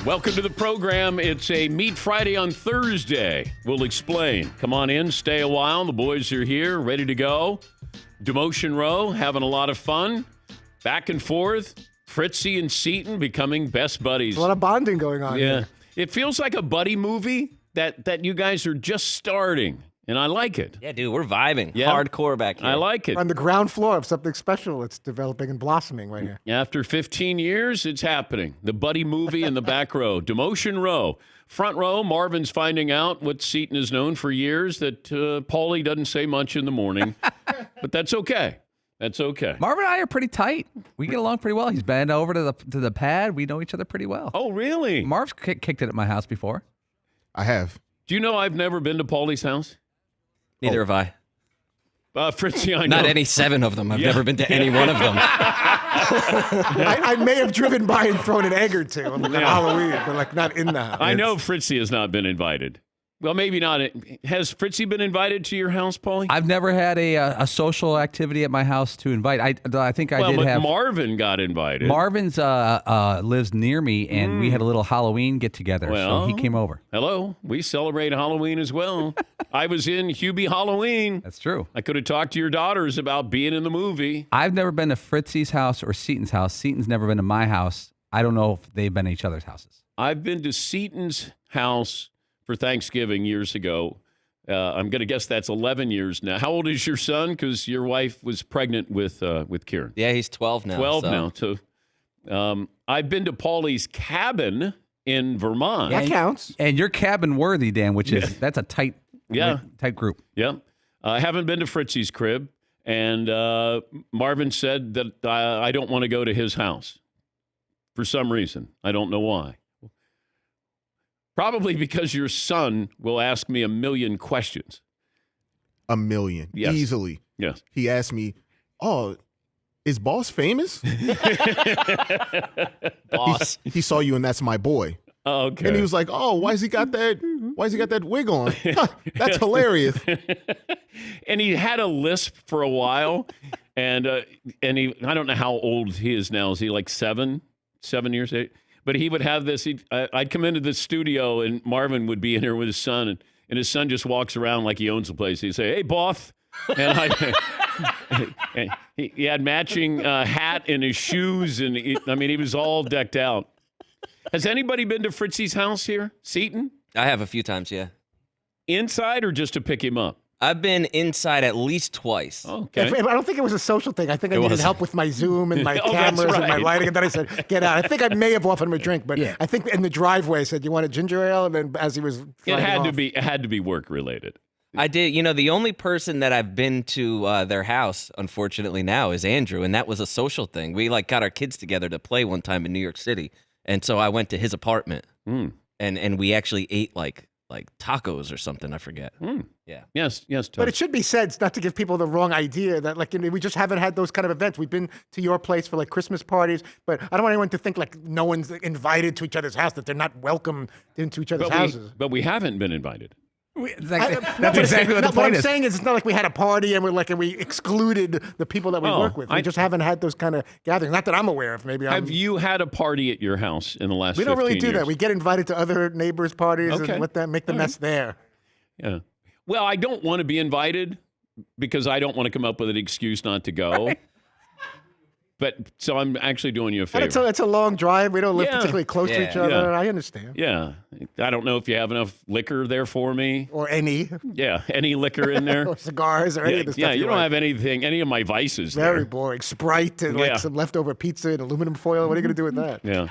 Welcome to the program. It's a Meat Friday on Thursday. We'll explain. Come on in, stay a while. The boys are here, ready to go. Demotion Row, having a lot of fun. Back and forth. Fritzy and Seton becoming best buddies. A lot of bonding going on here. It feels like a buddy movie that you guys are just starting. And I like it. Yeah, dude, we're vibing. Yeah. Hardcore back here. I like it. On the ground floor of something special that's developing and blossoming right here. After 15 years, it's happening. The buddy movie in the back row. Demotion Row. Front row, Marvin's finding out what Seton has known for years, that Paulie doesn't say much in the morning. But that's okay. That's okay. Marvin and I are pretty tight. We get along pretty well. He's been over to the pad. We know each other pretty well. Oh, really? Marv's kicked it at my house before. I have. Do you know I've never been to Paulie's house? Neither have I. Fritzy, I know. Not any 7 of them. I've never been to any one of them. I may have driven by and thrown an egg or two on Halloween, but not in the house. I know Fritzy has not been invited. Well, maybe not. Has Fritzy been invited to your house, Paulie? I've never had a social activity at my house to invite. I think I did but have. Marvin got invited. Marvin's lives near me, and we had a little Halloween get together, so he came over. Hello, we celebrate Halloween as well. I was in Hubie Halloween. That's true. I could have talked to your daughters about being in the movie. I've never been to Fritzy's house or Seton's house. Seton's never been to my house. I don't know if they've been to each other's houses. I've been to Seton's house for Thanksgiving years ago. I'm going to guess that's 11 years now. How old is your son? Because your wife was pregnant with Kieran. Yeah, he's 12 now. 12 so. now. So I've been to Paulie's cabin in Vermont. That counts. And you're cabin worthy, Dan, which is that's a tight group. Yeah. I haven't been to Fritzy's crib. And Marvin said that I don't want to go to his house for some reason. I don't know why. Probably because your son will ask me a million questions. A million. Yes. Easily. Yes. He asked me, "Oh, is Boss famous?" Boss. He saw you and That's My Boy. Oh, okay. And he was like, "Oh, why's he got that wig on? Huh, that's hilarious." And he had a lisp for a while. And he, I don't know how old he is now. Is he like 7 years, 8? But he would have this. I'd come into the studio, and Marvin would be in here with his son, and his son just walks around like he owns the place. He'd say, "Hey, boss," and he had matching hat and his shoes, and he was all decked out. Has anybody been to Fritzy's house here, Seton? I have a few times, yeah. Inside or just to pick him up? I've been inside at least twice. Okay. I don't think it was a social thing. I think I needed help with my Zoom and my Oh, that's cameras and my right. lighting. And then I said, "Get out." I think I may have offered him a drink, but I think in the driveway I said, "You want a ginger ale?" And then as he was It had off, to be work related. I did. The only person that I've been to their house, unfortunately, now is Andrew, and that was a social thing. We got our kids together to play one time in New York City, and so I went to his apartment, and we actually ate like tacos or something. I forget. Yeah. Yes, Tom. But it should be said, not to give people the wrong idea, that we just haven't had those kind of events. We've been to your place for Christmas parties, but I don't want anyone to think no one's invited to each other's house, that they're not welcome into each other's houses. But we haven't been invited. That's exactly what the What point I'm is. saying is, it's not like we had a party and we excluded the people that we work with. We just haven't had those kind of gatherings. Not that I'm aware of. Maybe Have you had a party at your house in the last 15 we don't really do years? that. We get invited to other neighbors' parties and let them make the mess there. Yeah. Well, I don't want to be invited because I don't want to come up with an excuse not to go. Right. But so I'm actually doing you a favor. It's a long drive. We don't live particularly close to each other. Yeah. I understand. Yeah. I don't know if you have enough liquor there for me. Or any. Yeah. Any liquor in there. Or cigars or any of the stuff. Yeah, you don't like. have any of my vices Very there. boring. Sprite and some leftover pizza and aluminum foil. What are you going to do with that? Yeah.